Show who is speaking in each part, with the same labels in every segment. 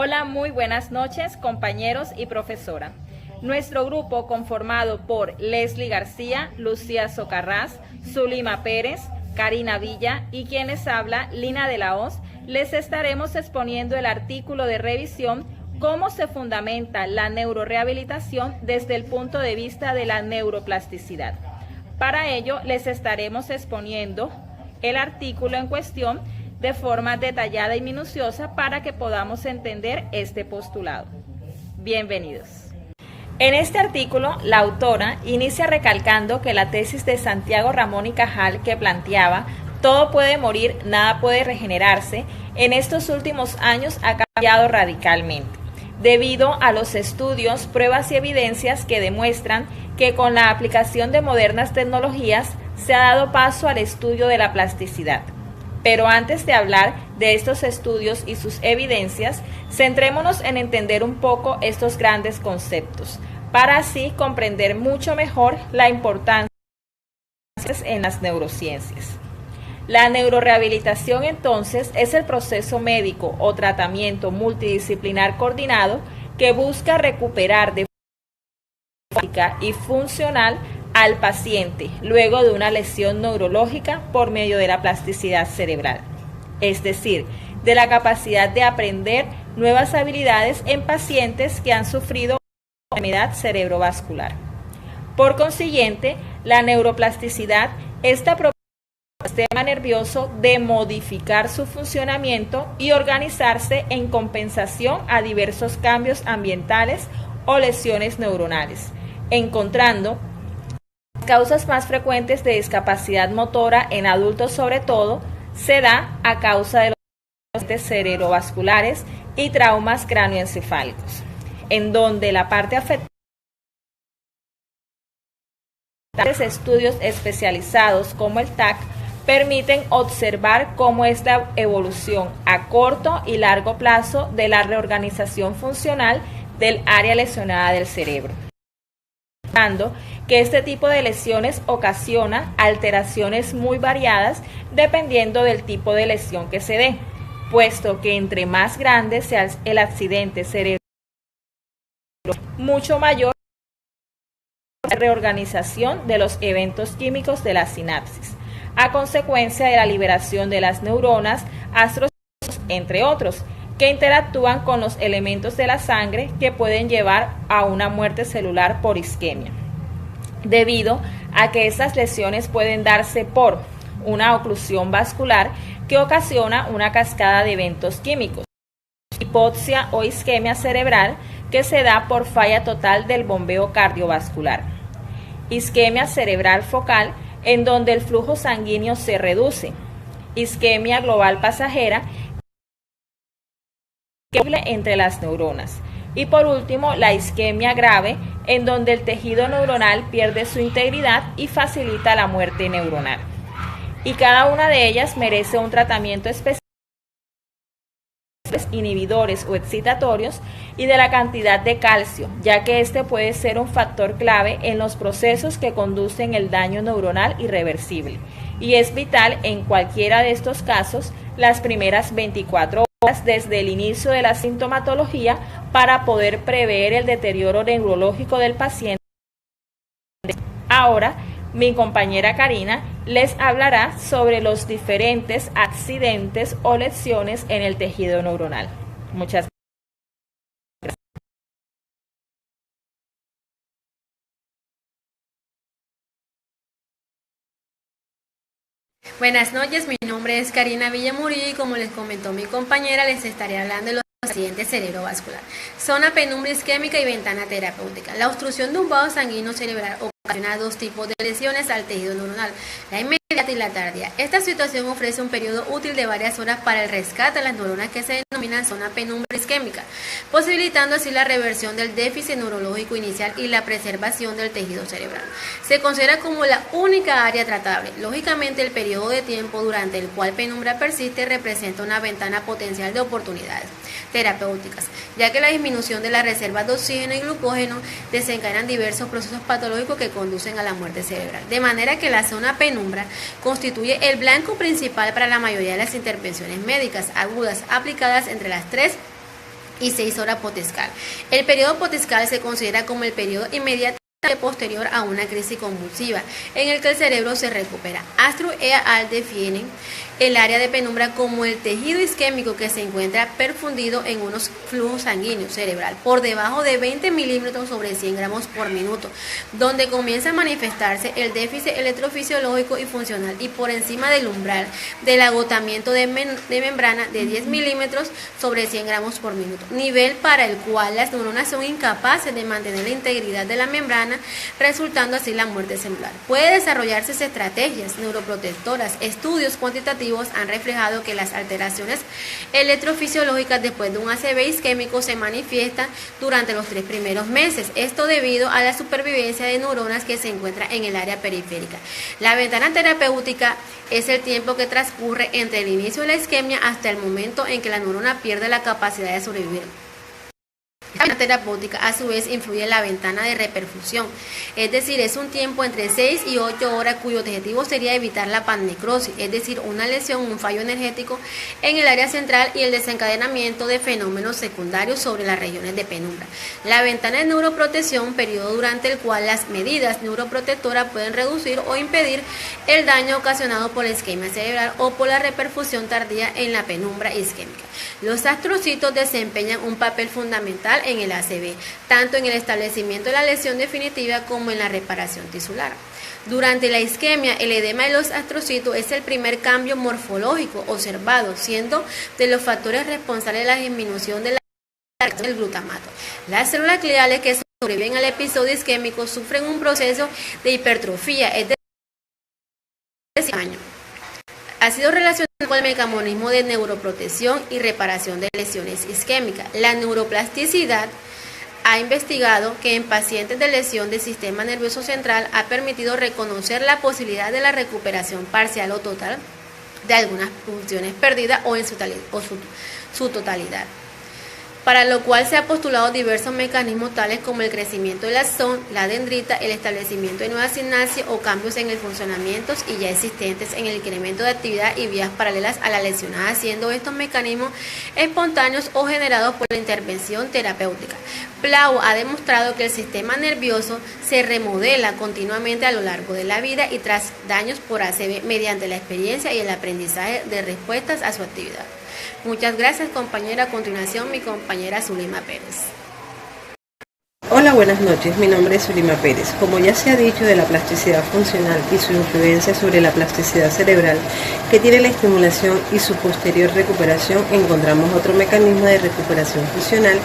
Speaker 1: Hola, muy buenas noches, compañeros y profesora. Nuestro grupo, conformado por Leslie García, Lucía Socarrás, Zulima Pérez, Karina Villa y quienes habla, Lina de la Hoz, les estaremos exponiendo el artículo de revisión Cómo se fundamenta la neurorehabilitación desde el punto de vista de la neuroplasticidad. Para ello, les estaremos exponiendo el artículo en cuestión de forma detallada y minuciosa para que podamos entender este postulado. Bienvenidos. En este artículo, la autora inicia recalcando que la tesis de Santiago Ramón y Cajal, que planteaba todo puede morir, nada puede regenerarse, en estos últimos años ha cambiado radicalmente, debido a los estudios, pruebas y evidencias que demuestran que con la aplicación de modernas tecnologías se ha dado paso al estudio de la plasticidad. Pero antes de hablar de estos estudios y sus evidencias, centrémonos en entender un poco estos grandes conceptos, para así comprender mucho mejor la importancia en las neurociencias. La neurorehabilitación, entonces, es el proceso médico o tratamiento multidisciplinar coordinado que busca recuperar de forma y funcional al paciente luego de una lesión neurológica por medio de la plasticidad cerebral, es decir, de la capacidad de aprender nuevas habilidades en pacientes que han sufrido una enfermedad cerebrovascular. Por consiguiente, la neuroplasticidad está propicia al sistema nervioso de modificar su funcionamiento y organizarse en compensación a diversos cambios ambientales o lesiones neuronales, encontrando causas más frecuentes de discapacidad motora en adultos, sobre todo, se da a causa de los accidentes cerebrovasculares y traumas cráneoencefálicos, en donde la parte afectada estudios especializados como el TAC permiten observar cómo esta evolución a corto y largo plazo de la reorganización funcional del área lesionada del cerebro, que este tipo de lesiones ocasiona alteraciones muy variadas dependiendo del tipo de lesión que se dé, puesto que entre más grande sea el accidente cerebral, mucho mayor la reorganización de los eventos químicos de la sinapsis, a consecuencia de la liberación de las neuronas, astrocitos, entre otros, que interactúan con los elementos de la sangre que pueden llevar a una muerte celular por isquemia, debido a que estas lesiones pueden darse por una oclusión vascular que ocasiona una cascada de eventos químicos, hipoxia o isquemia cerebral que se da por falla total del bombeo cardiovascular, isquemia cerebral focal en donde el flujo sanguíneo se reduce, isquemia global pasajera entre las neuronas. Y por último, la isquemia grave, en donde el tejido neuronal pierde su integridad y facilita la muerte neuronal. Y cada una de ellas merece un tratamiento especial, inhibidores o excitatorios, y de la cantidad de calcio, ya que este puede ser un factor clave en los procesos que conducen el daño neuronal irreversible. Y es vital en cualquiera de estos casos las primeras 24 horas desde el inicio de la sintomatología para poder prever el deterioro neurológico del paciente. Ahora, mi compañera Karina les hablará sobre los diferentes accidentes o lesiones en el tejido neuronal. Muchas gracias.
Speaker 2: Buenas noches, mi nombre es Karina Villamurillo y como les comentó mi compañera, les estaré hablando de los accidentes cerebrovasculares, zona penumbra isquémica y ventana terapéutica. La obstrucción de un vaso sanguíneo cerebral ocasiona dos tipos de lesiones al tejido neuronal, la inmediata y la tardía. Esta situación ofrece un periodo útil de varias horas para el rescate de las neuronas que se denominan zona penumbra isquémica, posibilitando así la reversión del déficit neurológico inicial y la preservación del tejido cerebral. Se considera como la única área tratable. Lógicamente, el periodo de tiempo durante el cual penumbra persiste representa una ventana potencial de oportunidades terapéuticas, ya que la disminución de las reservas de oxígeno y glucógeno desencadenan diversos procesos patológicos que conducen a la muerte cerebral. De manera que la zona penumbra constituye el blanco principal para la mayoría de las intervenciones médicas agudas aplicadas entre las 3 y 6 horas postdiscal. El periodo postdiscal se considera como el periodo inmediatamente posterior a una crisis convulsiva, en el que el cerebro se recupera. Astru et al. definen el área de penumbra como el tejido isquémico que se encuentra perfundido en unos flujos sanguíneos cerebral por debajo de 20 milímetros sobre 100 gramos por minuto, donde comienza a manifestarse el déficit electrofisiológico y funcional, y por encima del umbral del agotamiento de membrana de 10 milímetros sobre 100 gramos por minuto, nivel para el cual las neuronas son incapaces de mantener la integridad de la membrana, resultando así la muerte celular. Puede desarrollarse estrategias neuroprotectoras. Estudios cuantitativos han reflejado que las alteraciones electrofisiológicas después de un ACV isquémico se manifiestan durante los 3 primeros meses, esto debido a la supervivencia de neuronas que se encuentra en el área periférica. La ventana terapéutica es el tiempo que transcurre entre el inicio de la isquemia hasta el momento en que la neurona pierde la capacidad de sobrevivir. La ventana terapéutica a su vez influye en la ventana de reperfusión, es decir, es un tiempo entre 6 y 8 horas cuyo objetivo sería evitar la panecrosis, es decir, una lesión, un fallo energético en el área central y el desencadenamiento de fenómenos secundarios sobre las regiones de penumbra. La ventana de neuroprotección, periodo durante el cual las medidas neuroprotectoras pueden reducir o impedir el daño ocasionado por la isquemia cerebral o por la reperfusión tardía en la penumbra isquémica. Los astrocitos desempeñan un papel fundamental en el ACV, tanto en el establecimiento de la lesión definitiva como en la reparación tisular. Durante la isquemia, el edema de los astrocitos es el primer cambio morfológico observado, siendo de los factores responsables de la disminución de la del glutamato. Las células gliales que sobreviven al episodio isquémico sufren un proceso de hipertrofia, es decir, daño. Ha sido relacionado con el mecanismo de neuroprotección y reparación de lesiones isquémicas. La neuroplasticidad ha investigado que en pacientes de lesión del sistema nervioso central ha permitido reconocer la posibilidad de la recuperación parcial o total de algunas funciones perdidas o en su totalidad, para lo cual se ha postulado diversos mecanismos tales como el crecimiento del axón, la dendrita, el establecimiento de nuevas sinapsis o cambios en el funcionamiento y ya existentes en el incremento de actividad y vías paralelas a la lesionada, siendo estos mecanismos espontáneos o generados por la intervención terapéutica. Plau ha demostrado que el sistema nervioso se remodela continuamente a lo largo de la vida y tras daños por ACV mediante la experiencia y el aprendizaje de respuestas a su actividad. Muchas gracias, compañera. A continuación, mi compañera Zulima Pérez.
Speaker 3: Hola, buenas noches. Mi nombre es Zulima Pérez. Como ya se ha dicho de la plasticidad funcional y su influencia sobre la plasticidad cerebral, que tiene la estimulación y su posterior recuperación, encontramos otro mecanismo de recuperación funcional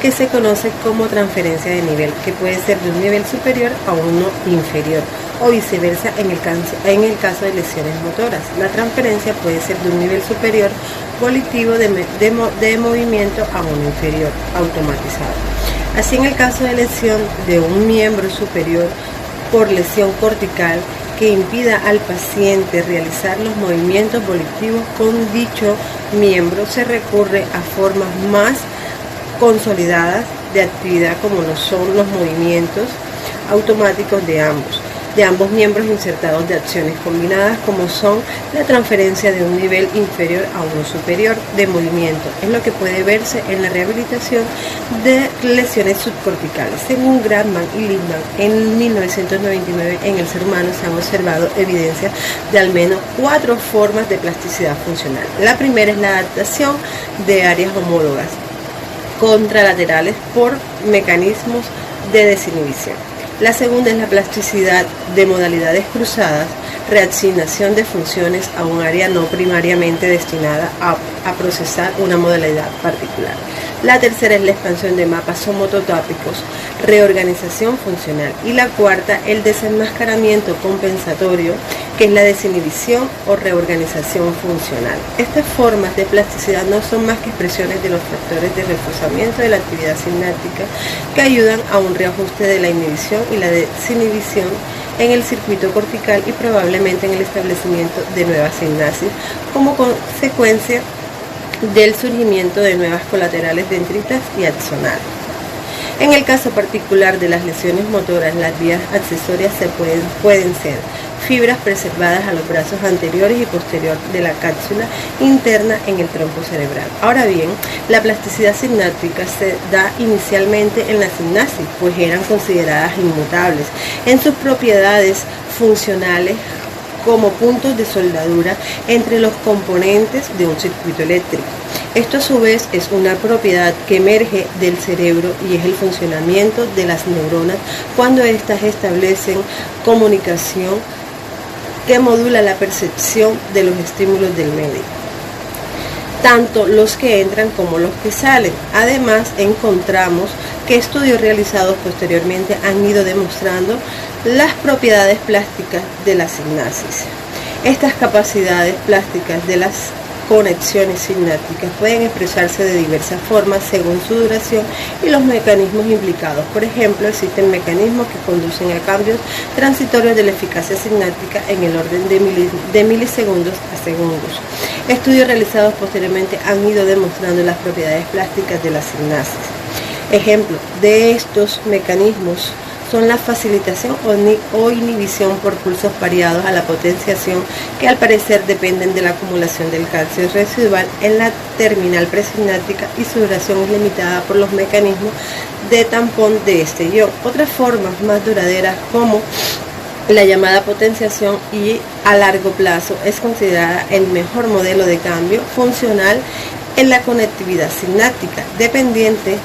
Speaker 3: que se conoce como transferencia de nivel, que puede ser de un nivel superior a uno inferior o viceversa en el caso de lesiones motoras. La transferencia puede ser de un nivel superior volitivo de movimiento a uno inferior automatizado. Así, en el caso de lesión de un miembro superior por lesión cortical que impida al paciente realizar los movimientos volitivos con dicho miembro, se recurre a formas más consolidadas de actividad como lo son los movimientos automáticos de ambos miembros insertados de acciones combinadas, como son la transferencia de un nivel inferior a uno superior de movimiento. Es lo que puede verse en la rehabilitación de lesiones subcorticales. Según Gradman y Lindman, en 1999 en el ser humano se han observado evidencias de al menos 4 formas de plasticidad funcional. La primera es la adaptación de áreas homólogas contralaterales por mecanismos de desinhibición. La segunda es la plasticidad de modalidades cruzadas, reasignación de funciones a un área no primariamente destinada a procesar una modalidad particular. La tercera es la expansión de mapas somototápicos, reorganización funcional. Y la cuarta, el desenmascaramiento compensatorio, que es la desinhibición o reorganización funcional. Estas formas de plasticidad no son más que expresiones de los factores de reforzamiento de la actividad sináptica que ayudan a un reajuste de la inhibición y la desinhibición en el circuito cortical y probablemente en el establecimiento de nuevas sinapsis como consecuencia del surgimiento de nuevas colaterales dendritas y axonales. En el caso particular de las lesiones motoras, las vías accesorias pueden ser fibras preservadas a los brazos anteriores y posterior de la cápsula interna en el tronco cerebral. Ahora bien, la plasticidad sináptica se da inicialmente en la sinapsis, pues eran consideradas inmutables en sus propiedades funcionales como puntos de soldadura entre los componentes de un circuito eléctrico. Esto a su vez es una propiedad que emerge del cerebro y es el funcionamiento de las neuronas cuando éstas establecen comunicación que modula la percepción de los estímulos del medio, tanto los que entran como los que salen. Además, encontramos que estudios realizados posteriormente han ido demostrando las propiedades plásticas de la sinapsis. Estas capacidades plásticas de las conexiones sinápticas pueden expresarse de diversas formas según su duración y los mecanismos implicados. Por ejemplo, existen mecanismos que conducen a cambios transitorios de la eficacia sináptica en el orden de milisegundos a segundos. Estudios realizados posteriormente han ido demostrando las propiedades plásticas de la sinapsis. Ejemplo de estos mecanismos son la facilitación o inhibición por pulsos variados a la potenciación, que al parecer dependen de la acumulación del calcio residual en la terminal presináptica, y su duración es limitada por los mecanismos de tampón de este ion. Otras formas más duraderas, como la llamada potenciación y a largo plazo, es considerada el mejor modelo de cambio funcional en la conectividad sináptica, dependiente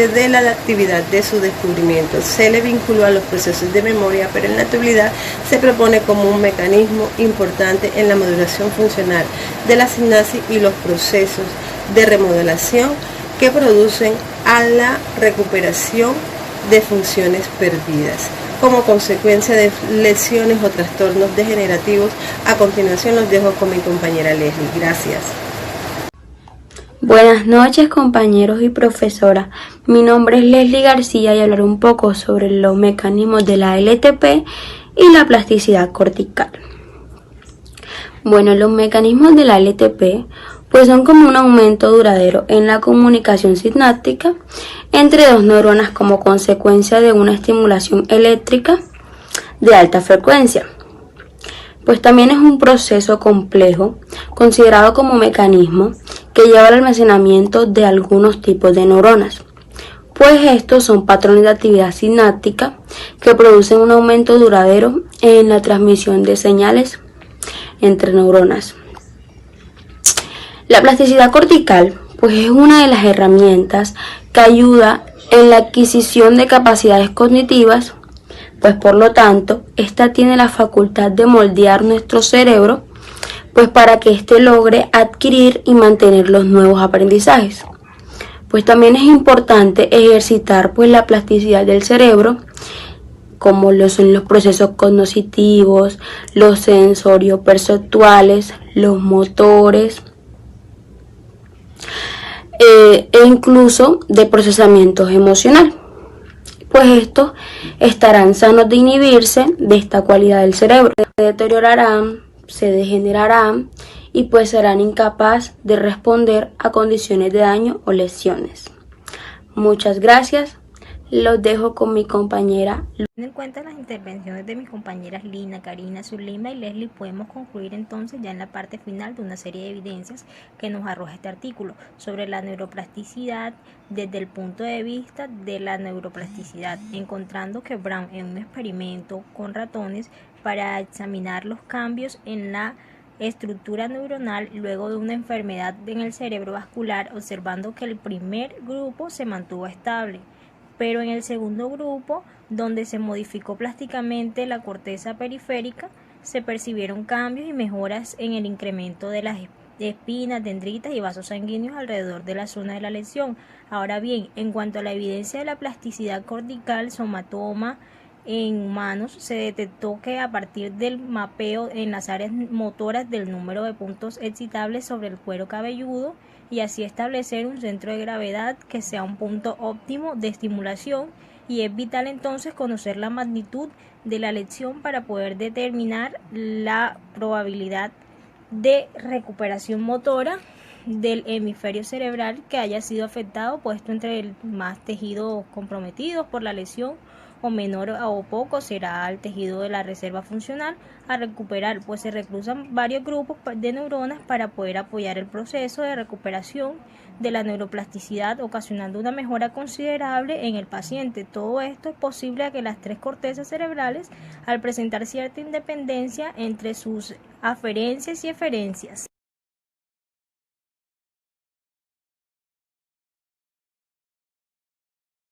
Speaker 3: de la actividad de su descubrimiento. Se le vinculó a los procesos de memoria, pero en la actualidad se propone como un mecanismo importante en la modulación funcional de la sinapsis y los procesos de remodelación que producen a la recuperación de funciones perdidas como consecuencia de lesiones o trastornos degenerativos. A continuación los dejo con mi compañera Leslie. Gracias.
Speaker 4: Buenas noches, compañeros y profesora. Mi nombre es Leslie García y hablaré un poco sobre los mecanismos de la LTP y la plasticidad cortical. Bueno, los mecanismos de la LTP pues son como un aumento duradero en la comunicación sináptica entre dos neuronas como consecuencia de una estimulación eléctrica de alta frecuencia. Pues también es un proceso complejo considerado como mecanismo que lleva al almacenamiento de algunos tipos de neuronas, pues estos son patrones de actividad sináptica que producen un aumento duradero en la transmisión de señales entre neuronas. La plasticidad cortical pues es una de las herramientas que ayuda en la adquisición de capacidades cognitivas, pues por lo tanto, esta tiene la facultad de moldear nuestro cerebro, pues para que éste logre adquirir y mantener los nuevos aprendizajes. Pues también es importante ejercitar pues la plasticidad del cerebro, como lo son los procesos cognitivos, los sensorio-perceptuales, los motores, e incluso de procesamiento emocional. Pues estos estarán sanos de inhibirse de esta cualidad del cerebro. Se deteriorarán, se degenerarán y pues serán incapaces de responder a condiciones de daño o lesiones. Muchas gracias. Los dejo con mi compañera.
Speaker 5: Teniendo en cuenta las intervenciones de mis compañeras Lina, Karina, Zulima y Leslie, podemos concluir entonces ya en la parte final de una serie de evidencias que nos arroja este artículo sobre la neuroplasticidad desde el punto de vista de la neuroplasticidad, encontrando que Brown, en un experimento con ratones para examinar los cambios en la estructura neuronal luego de una enfermedad en el cerebro vascular, observando que el primer grupo se mantuvo estable, pero en el segundo grupo, donde se modificó plásticamente la corteza periférica, se percibieron cambios y mejoras en el incremento de las espinas, dendritas y vasos sanguíneos alrededor de la zona de la lesión. Ahora bien, en cuanto a la evidencia de la plasticidad cortical somatoma en humanos, se detectó que a partir del mapeo en las áreas motoras del número de puntos excitables sobre el cuero cabelludo, y así establecer un centro de gravedad que sea un punto óptimo de estimulación, y es vital entonces conocer la magnitud de la lesión para poder determinar la probabilidad de recuperación motora del hemisferio cerebral que haya sido afectado, puesto entre más tejidos comprometidos por la lesión o menor o poco será el tejido de la reserva funcional a recuperar, pues se reclusan varios grupos de neuronas para poder apoyar el proceso de recuperación de la neuroplasticidad, ocasionando una mejora considerable en el paciente. Todo esto es posible a que las tres cortezas cerebrales, al presentar cierta independencia entre sus aferencias y eferencias,